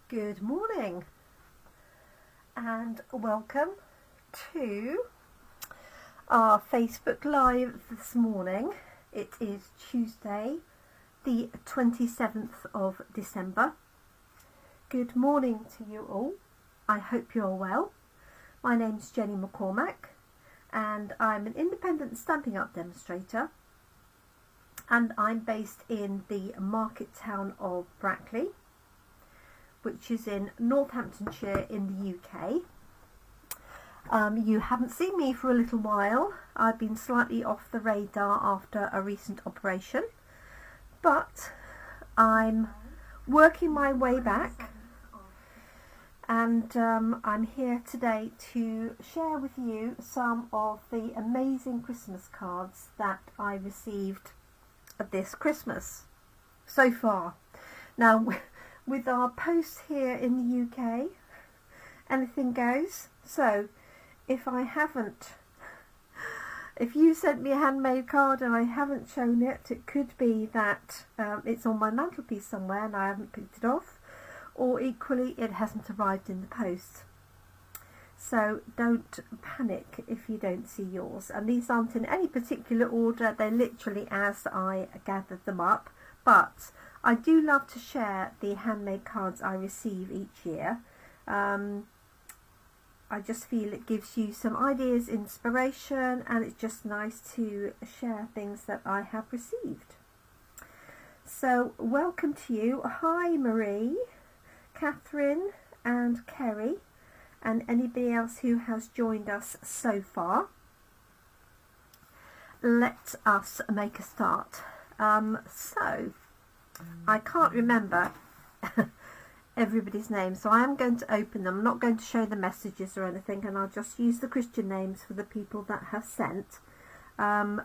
Good morning and welcome to our Facebook Live this morning. It is Tuesday the 27th of December. Good morning to you all. I hope you're well. My name's Jenny McCormack and I'm an independent Stampin' Up demonstrator, and I'm based in the market town of Brackley, which is in Northamptonshire in the UK. You haven't seen me for a little while. I've been slightly off the radar after a recent operation, but I'm working my way back, and I'm here today to share with you some of the amazing Christmas cards that I received this Christmas so far. Now, with our post here in the UK, anything goes. So if you sent me a handmade card and I haven't shown it, it could be that it's on my mantelpiece somewhere and I haven't picked it off, or equally it hasn't arrived in the post. So don't panic if you don't see yours. And these aren't in any particular order, they're literally as I gathered them up. But I do love to share the handmade cards I receive each year. I just feel it gives you some ideas, inspiration, and it's just nice to share things that I have received. So welcome to you. Hi Marie, Catherine and Kerry, and anybody else who has joined us so far. Let us make a start. So I can't remember everybody's name, so I am going to open them. I'm not going to show the messages or anything, and I'll just use the Christian names for the people that have sent. Thank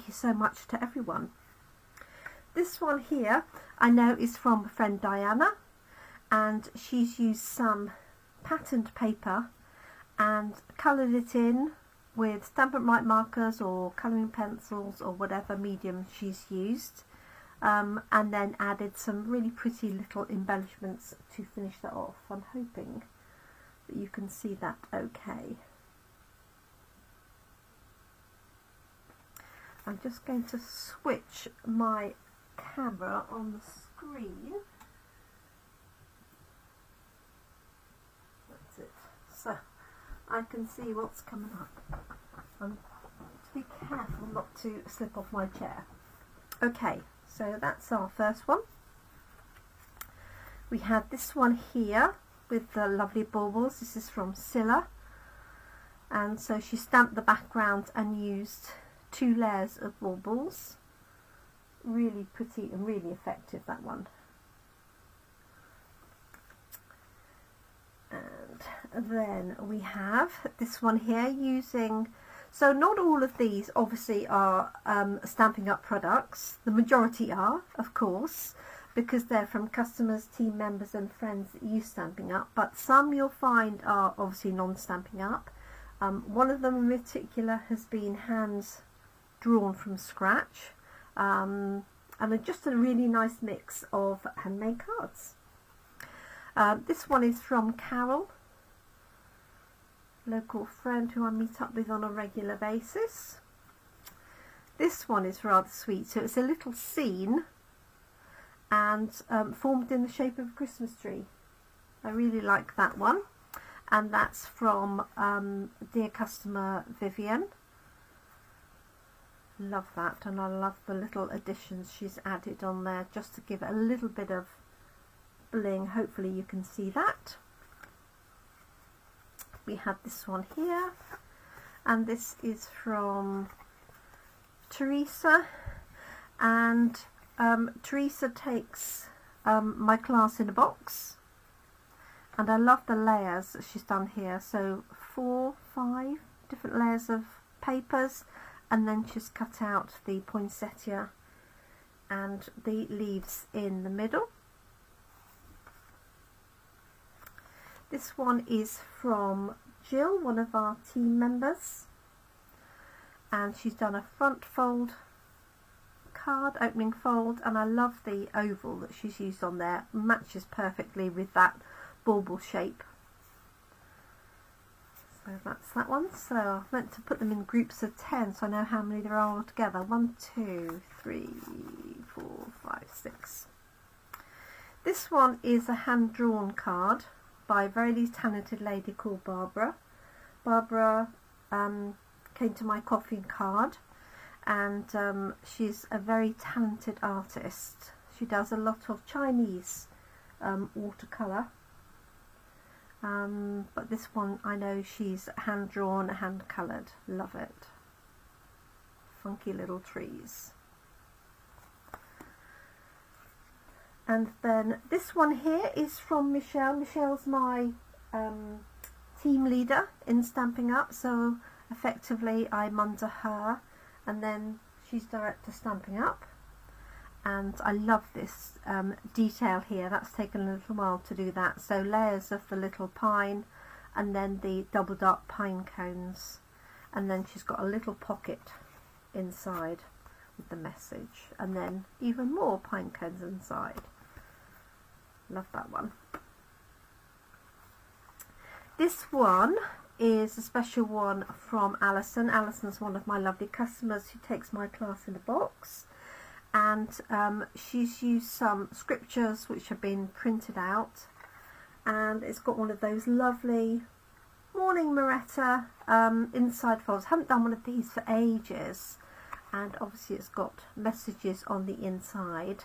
you so much to everyone. This one here I know is from a friend Diana, and she's used some patterned paper and coloured it in with Stampin' Up markers or colouring pencils or whatever medium she's used, and then added some really pretty little embellishments to finish that off. I'm hoping that you can see that okay. I'm just going to switch my camera on the screen. That's it. So I can see what's coming up. To be careful not to slip off my chair. Okay, so that's our first one. We have this one here with the lovely baubles. This is from Scylla, and so she stamped the background and used 2 layers of baubles. Really pretty and really effective, that one. And then we have this one here using, so not all of these obviously are Stampin' Up products. The majority are, of course, because they're from customers, team members and friends that use Stampin' Up, but some you'll find are obviously non-Stampin' Up. One of them in particular has been hands drawn from scratch, and just a really nice mix of handmade cards. This one is from Carol, local friend who I meet up with on a regular basis. This one is rather sweet. So it's a little scene and formed in the shape of a Christmas tree. I really like that one. And that's from dear customer Vivian. Love that, and I love the little additions she's added on there just to give it a little bit of bling. Hopefully you can see that. We have this one here, and this is from Teresa, and Teresa takes my class in a box, and I love the layers that she's done here. So 4, 5 different layers of papers, and then she's cut out the poinsettia and the leaves in the middle. This one is from Jill, one of our team members, and she's done a front fold card, opening fold, and I love the oval that she's used on there. Matches perfectly with that bauble shape. So that's that one. So I've meant to put them in groups of 10 so I know how many there are altogether. 1, 2, 3, 4, 5, 6. This one is a hand-drawn card by a very talented lady called Barbara. Barbara came to my coffee card, and she's a very talented artist. She does a lot of Chinese watercolour, but this one I know she's hand-drawn, hand-coloured. Love it. Funky little trees. And then this one here is from Michelle. Michelle's my team leader in Stampin' Up, so effectively I'm under her, and then she's director Stampin' Up. And I love this detail here. That's taken a little while to do that. So layers of the little pine, and then the double dark pine cones, and then she's got a little pocket inside with the message, and then even more pine cones inside. Love that one. This one is a special one from Alison. Alison's one of my lovely customers who takes my class in a box, and she's used some scriptures which have been printed out, and it's got one of those lovely Morning Moretta inside folds. Haven't done one of these for ages, and obviously it's got messages on the inside,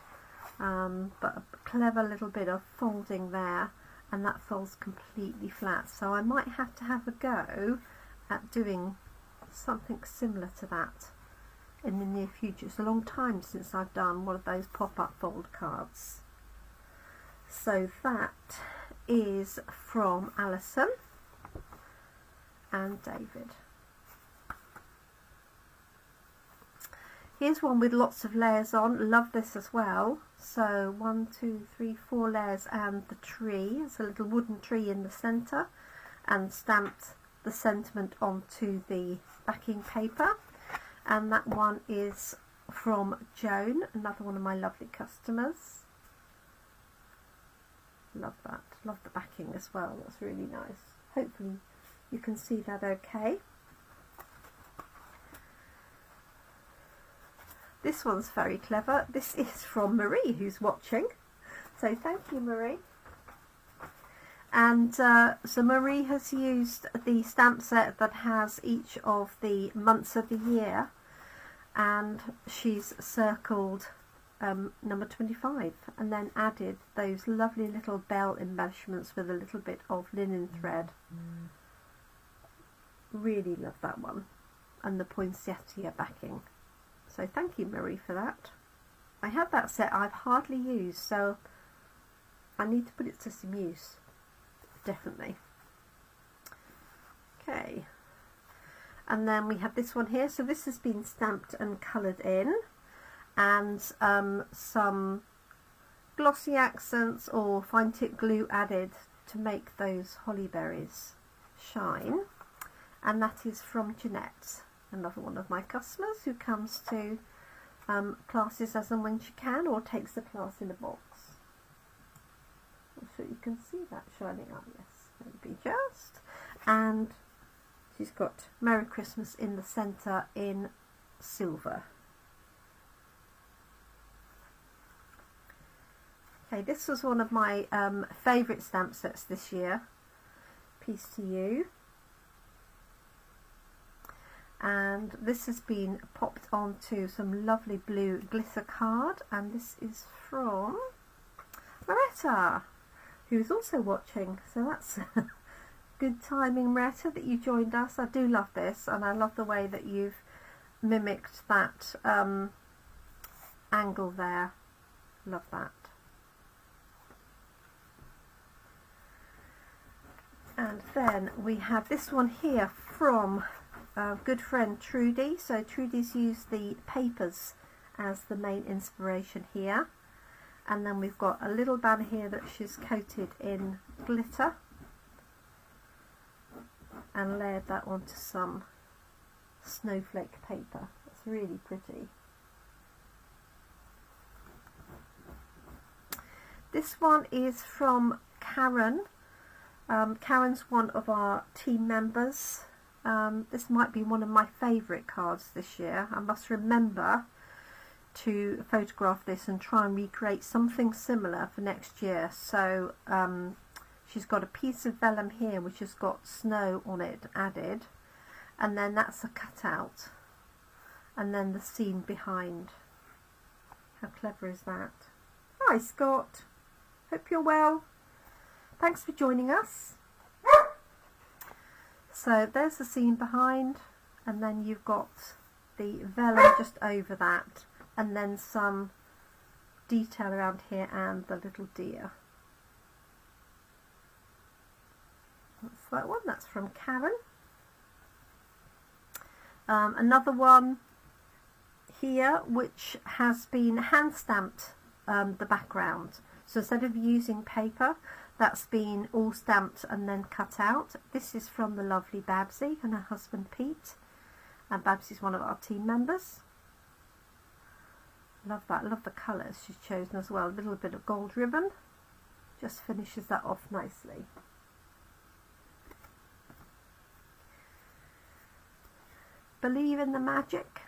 but a clever little bit of folding there, and that folds completely flat. So I might have to have a go at doing something similar to that in the near future. It's a long time since I've done one of those pop-up fold cards. So that is from Alison and David. Here's one with lots of layers on. Love this as well. So 1, 2, 3, 4 layers, and the tree. It's a little wooden tree in the centre, and stamped the sentiment onto the backing paper. And that one is from Joan, another one of my lovely customers. Love that. Love the backing as well. That's really nice. Hopefully you can see that okay. This one's very clever. This is from Marie, who's watching. So thank you, Marie. And so Marie has used the stamp set that has each of the months of the year, and she's circled number 25, and then added those lovely little bell embellishments with a little bit of linen thread. Really love that one, and the poinsettia backing. So thank you, Marie, for that. I have that set I've hardly used, so I need to put it to some use, definitely. Okay, and then we have this one here. So this has been stamped and coloured in, and some glossy accents or fine tip glue added to make those holly berries shine. And that is from Jeanette, another one of my customers who comes to classes as and when she can, or takes the class in a box. I'm sure you can see that shining up. Yes, maybe just. And she's got Merry Christmas in the centre in silver. Okay, this was one of my favourite stamp sets this year. Peace to You. And this has been popped onto some lovely blue glitter card, and this is from Moretta, who's also watching. So that's good timing, Moretta, that you joined us. I do love this, and I love the way that you've mimicked that angle there. Love that. And then we have this one here from good friend Trudy. So Trudy's used the papers as the main inspiration here, and then we've got a little banner here that she's coated in glitter and layered that onto some snowflake paper. It's really pretty. This one is from Karen. Karen's one of our team members. This might be one of my favourite cards this year. I must remember to photograph this and try and recreate something similar for next year. So she's got a piece of vellum here which has got snow on it added, and then that's a cutout, and then the scene behind. How clever is that? Hi Scott, hope you're well. Thanks for joining us. So there's the scene behind, and then you've got the vellum just over that, and then some detail around here and the little deer. That's that one, that's from Karen. Another one here which has been hand stamped, the background. So instead of using paper, that's been all stamped and then cut out. This is from the lovely Babsy and her husband Pete. And Babsy's one of our team members. Love that, love the colours she's chosen as well. A little bit of gold ribbon just finishes that off nicely. Believe in the Magic.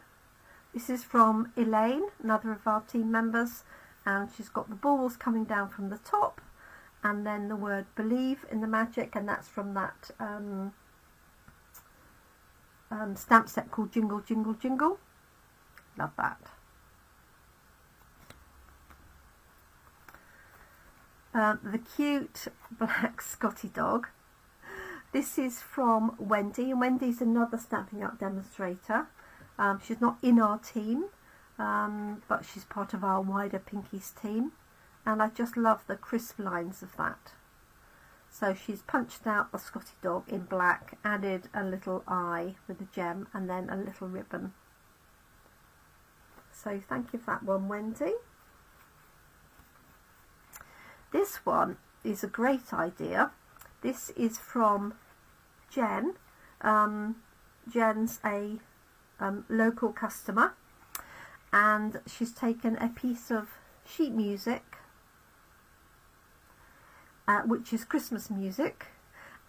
This is from Elaine, another of our team members, and she's got the balls coming down from the top, and then the word believe in the magic, and that's from that stamp set called Jingle Jingle Jingle. Love that. The cute black Scotty dog. This is from Wendy, and Wendy's another Stampin' Up demonstrator. She's not in our team, but she's part of our wider Pinkies team, and I just love the crisp lines of that. So she's punched out the Scotty dog in black, added a little eye with a gem, and then a little ribbon. So thank you for that one, Wendy. This one is a great idea. This is from Jen. Jen's a local customer, and she's taken a piece of sheet music, which is Christmas music,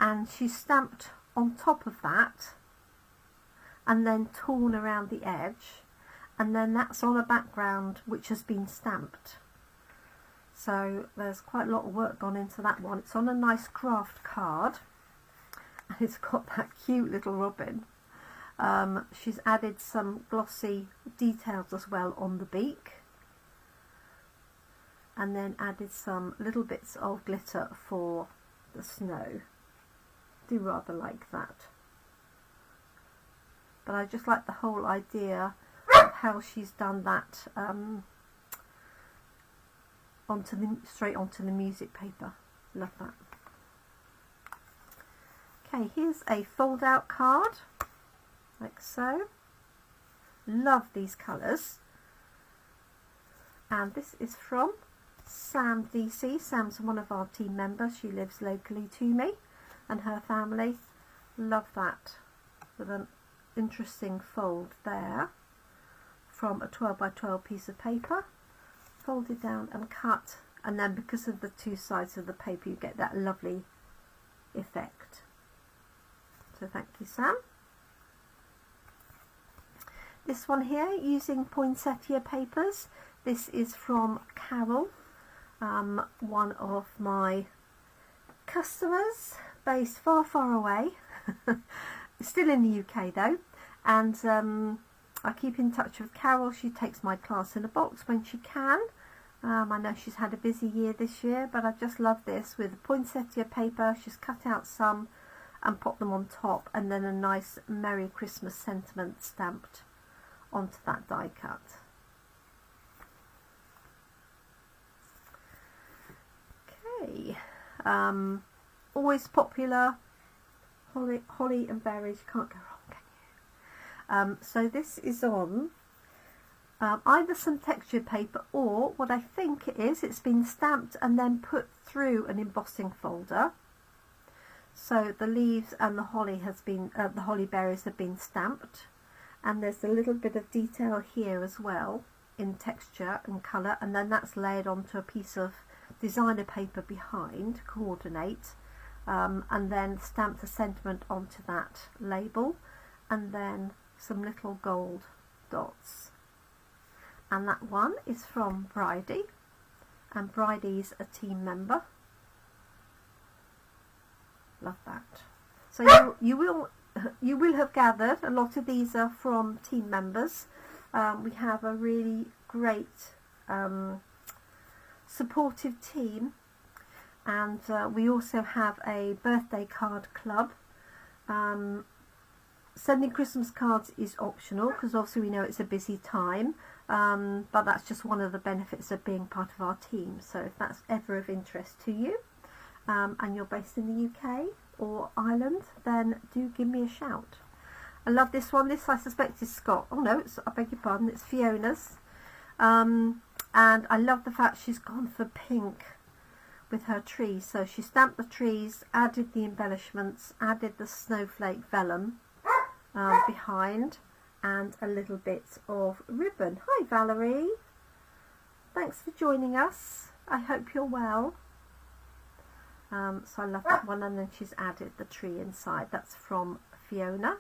and she's stamped on top of that and then torn around the edge, and then that's on a background which has been stamped. So there's quite a lot of work gone into that one. It's on a nice craft card, and it's got that cute little robin. She's added some glossy details as well on the beak, and then added some little bits of glitter for the snow. Do rather like that. But I just like the whole idea of how she's done that straight onto the music paper. Love that. Okay, here's a fold out card, like so. Love these colours. And this is from Sam DC. Sam's one of our team members. She lives locally to me and her family. Love that, with an interesting fold there from a 12 by 12 piece of paper, folded down and cut, and then because of the two sides of the paper you get that lovely effect. So thank you, Sam. This one here, using poinsettia papers. This is from Carol, one of my customers based far, far away. Still in the UK though, and I keep in touch with Carol. She takes my class in a box when she can. I know she's had a busy year this year, but I just love this with poinsettia paper. She's cut out some and popped them on top, and then a nice Merry Christmas sentiment stamped onto that die cut. Okay, always popular, holly and berries, can't go wrong, can you? So this is on either some textured paper, or what I think it is, it's been stamped and then put through an embossing folder. So the leaves and the holly has been, the holly berries have been stamped, and there's a little bit of detail here as well in texture and colour, and then that's layered onto a piece of designer paper behind to coordinate, and then stamp the sentiment onto that label, and then some little gold dots. And that one is from Bridie, and Bridie's a team member. Love that. So you will have gathered a lot of these are from team members. We have a really great supportive team, and we also have a birthday card club. Sending Christmas cards is optional because obviously we know it's a busy time, but that's just one of the benefits of being part of our team. So if that's ever of interest to you, and you're based in the UK or Ireland, then do give me a shout. I love this one. This I suspect is Scott. Oh no, I beg your pardon, it's Fiona's. And I love the fact she's gone for pink with her trees. So she stamped the trees, added the embellishments, added the snowflake vellum behind, and a little bit of ribbon. Hi Valerie, thanks for joining us. I hope you're well. So I love that one, and then she's added the tree inside. That's from Fiona.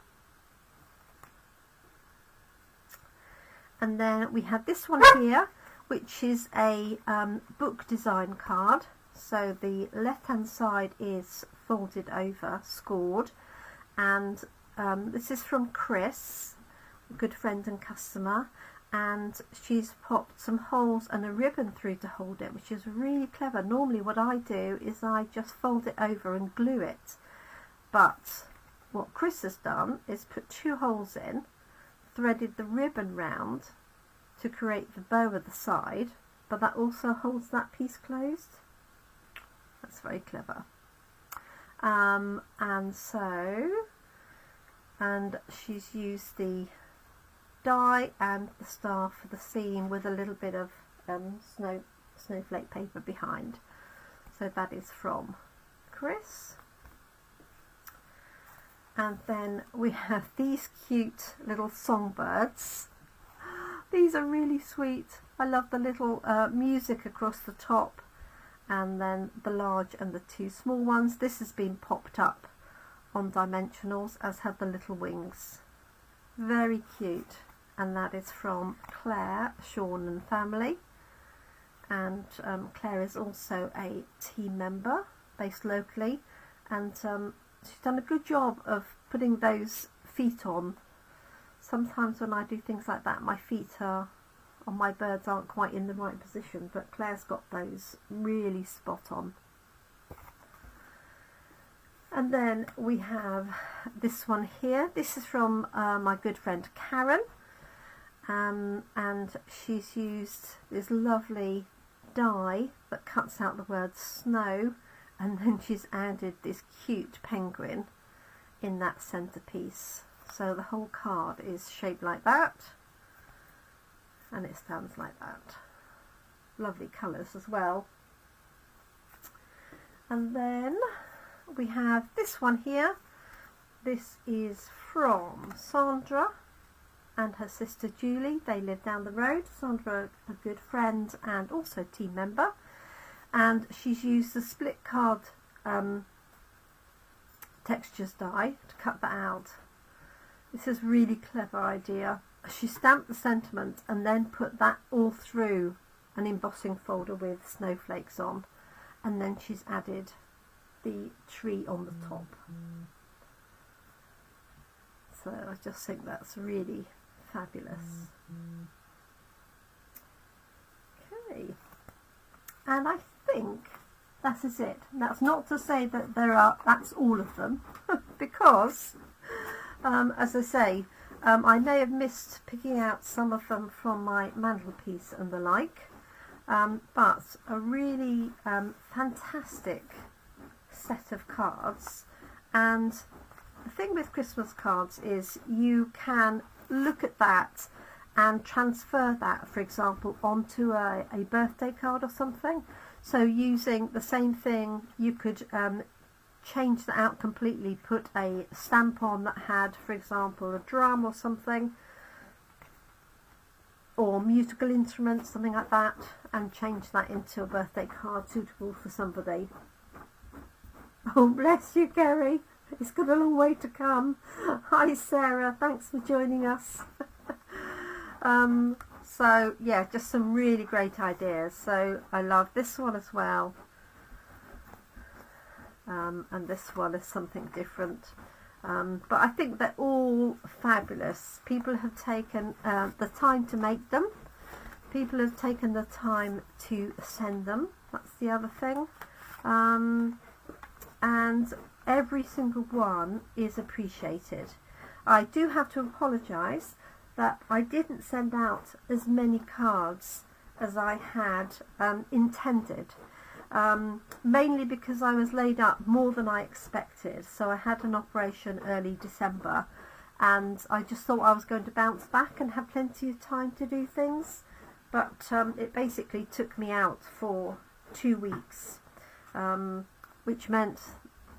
And then we have this one here, which is a book design card. So the left hand side is folded over, scored, and this is from Chris, a good friend and customer, and she's popped some holes and a ribbon through to hold it, which is really clever. Normally what I do is I just fold it over and glue it, but what Chris has done is put 2 holes in, threaded the ribbon round to create the bow at the side, but that also holds that piece closed. That's very clever. And she's used the die and the star for the seam with a little bit of snowflake paper behind. So that is from Chris. And then we have these cute little songbirds. These are really sweet. I love the little music across the top, and then the large and the 2 small ones. This has been popped up on dimensionals, as have the little wings. Very cute. And that is from Claire, Sean and family. And Claire is also a team member based locally, and she's done a good job of putting those feet on. Sometimes when I do things like that, my feet on my birds aren't quite in the right position, but Claire's got those really spot on. And then we have this one here. This is from my good friend Karen, and she's used this lovely die that cuts out the word snow, and then she's added this cute penguin in that centerpiece. So the whole card is shaped like that, and it stands like that. Lovely colours as well. And then we have this one here. This is from Sandra and her sister Julie. They live down the road. Sandra, a good friend and also team member, and she's used the split card textures die to cut that out. This is a really clever idea. She stamped the sentiment and then put that all through an embossing folder with snowflakes on, and then she's added the tree on the top. So I just think that's really fabulous. Okay, and I think that is it. That's not to say that that's all of them, because as I say, I may have missed picking out some of them from my mantelpiece and the like, but a really fantastic set of cards. And the thing with Christmas cards is you can look at that and transfer that, for example, onto a birthday card or something. So using the same thing, you could change that out completely, put a stamp on that had, for example, a drum or something, or musical instrument, something like that, and change that into a birthday card suitable for somebody. Oh, bless you, Gary. It's got a long way to come. Hi, Sarah. Thanks for joining us. So, yeah, just some really great ideas. So I love this one as well. And this one is something different. But I think they're all fabulous. People have taken the time to make them. People have taken the time to send them. That's the other thing. And every single one is appreciated. I do have to apologise that I didn't send out as many cards as I had intended. Mainly because I was laid up more than I expected. So I had an operation early December, and I just thought I was going to bounce back and have plenty of time to do things, but it basically took me out for 2 weeks, which meant,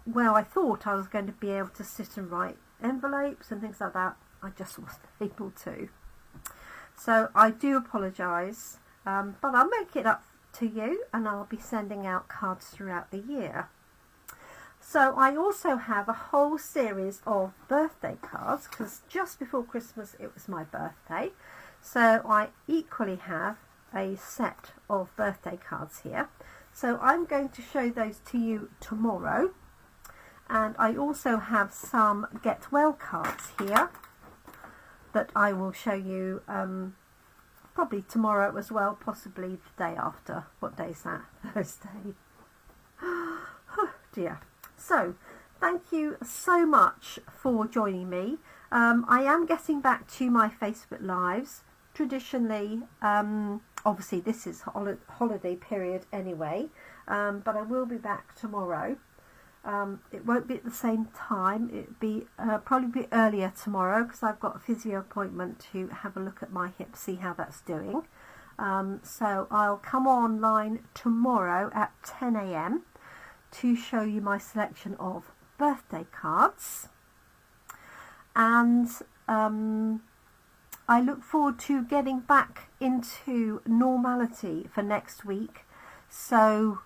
well, I thought I was going to be able to sit and write envelopes and things like that. I just wasn't able to. So I do apologise, but I'll make it up to you, and I'll be sending out cards throughout the year. So I also have a whole series of birthday cards, because just before Christmas it was my birthday, so I equally have a set of birthday cards here. So I'm going to show those to you tomorrow, and I also have some get well cards here that I will show you probably tomorrow as well, possibly the day after. What day is that? Thursday. Oh dear. So, thank you so much for joining me. I am getting back to my Facebook Lives. Traditionally, obviously this is holiday period anyway, but I will be back tomorrow. It won't be at the same time. It'll be probably be earlier tomorrow, because I've got a physio appointment to have a look at my hip, see how that's doing. So I'll come online tomorrow at 10 AM to show you my selection of birthday cards, and I look forward to getting back into normality for next week. So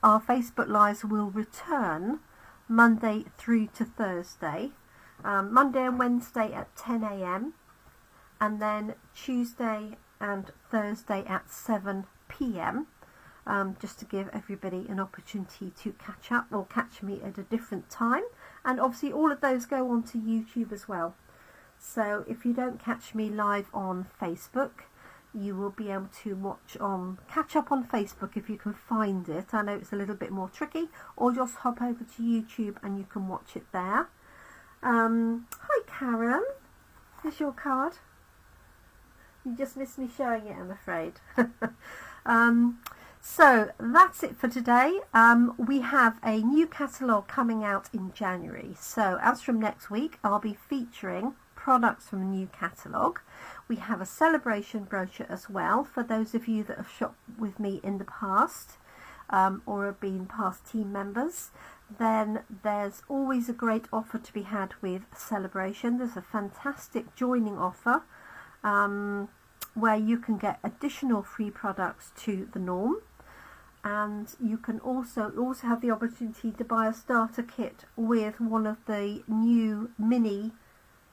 our Facebook Lives will return Monday through to Thursday, Monday and Wednesday at 10 AM, and then Tuesday and Thursday at 7 PM, just to give everybody an opportunity to catch up or catch me at a different time. And obviously all of those go onto YouTube as well. So if you don't catch me live on Facebook, you will be able to catch up on Facebook if you can find it. I know it's a little bit more tricky, or just hop over to YouTube and you can watch it there. Hi Karen, here's your card. You just missed me showing it, I'm afraid. So that's it for today. We have a new catalogue coming out in January. So as from next week, I'll be featuring products from a new catalogue. We have a celebration brochure as well for those of you that have shopped with me in the past, or have been past team members. Then there's always a great offer to be had with celebration. There's a fantastic joining offer where you can get additional free products to the norm, and you can also have the opportunity to buy a starter kit with one of the new mini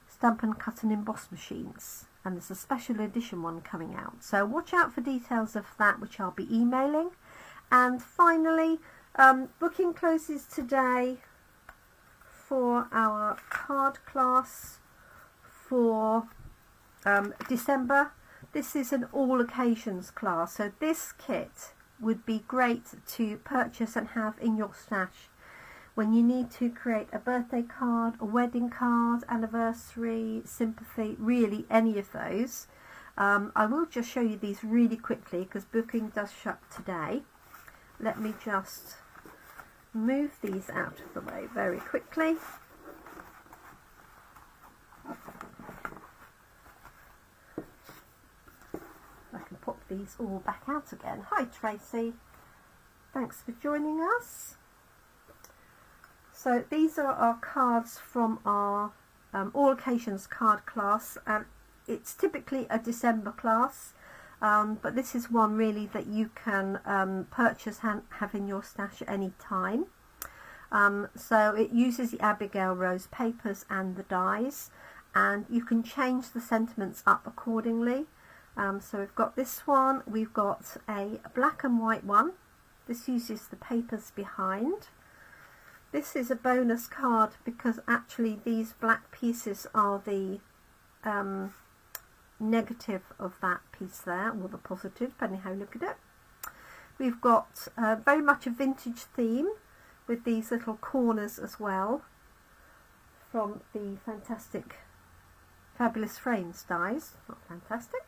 stamp and cut and emboss machines, and there's a special edition one coming out. So watch out for details of that, which I'll be emailing. And finally, booking closes today for our card class for December. This is an all occasions class, so this kit would be great to purchase and have in your stash when you need to create a birthday card, a wedding card, anniversary, sympathy, really any of those. I will just show you these really quickly because booking does shut today. Let me just move these out of the way very quickly. I can pop these all back out again. Hi Tracy, thanks for joining us. So these are our cards from our all occasions card class. It's typically a December class, but this is one really that you can purchase and have in your stash at any time. So it uses the Abigail Rose papers and the dies, and you can change the sentiments up accordingly. So we've got this one, we've got a black and white one. This uses the papers behind. This is a bonus card because actually these black pieces are the negative of that piece there, or the positive, depending how you look at it. We've got very much a vintage theme with these little corners as well from the fantastic Fabulous Frames dies. Not fantastic.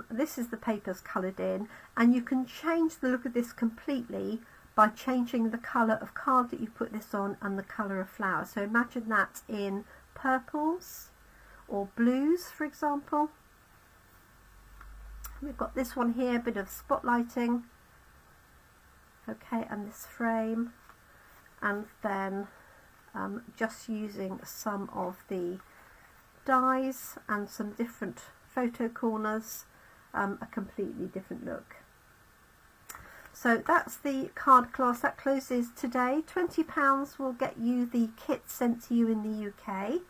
This is the papers coloured in, and you can change the look of this completely by changing the colour of card that you put this on and the colour of flower. So imagine that in purples or blues, for example. We've got this one here, a bit of spotlighting, okay, and this frame, and then just using some of the dies and some different photo corners, a completely different look. So that's the card class. That closes today. £20 will get you the kit sent to you in the UK.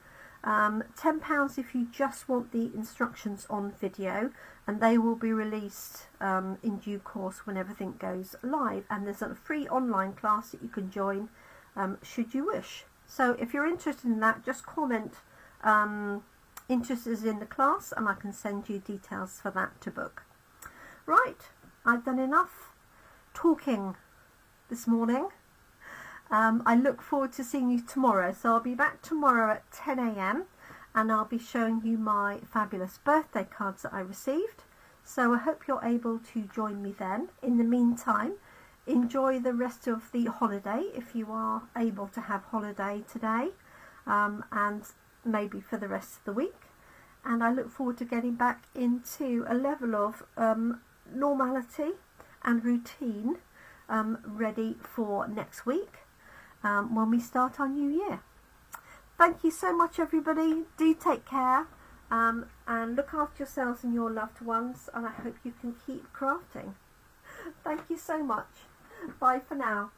£10 if you just want the instructions on video, and they will be released in due course when everything goes live. And there's a free online class that you can join should you wish. So if you're interested in that, just comment interested in the class and I can send you details for that to book. Right, I've done enough talking this morning. I look forward to seeing you tomorrow. So I'll be back tomorrow at 10 AM and I'll be showing you my fabulous birthday cards that I received. So I hope you're able to join me then. In the meantime, enjoy the rest of the holiday if you are able to have holiday today, and maybe for the rest of the week. And I look forward to getting back into a level of normality and routine, ready for next week when we start our new year. Thank you so much, everybody. Do take care and look after yourselves and your loved ones, and I hope you can keep crafting. Thank you so much. Bye for now.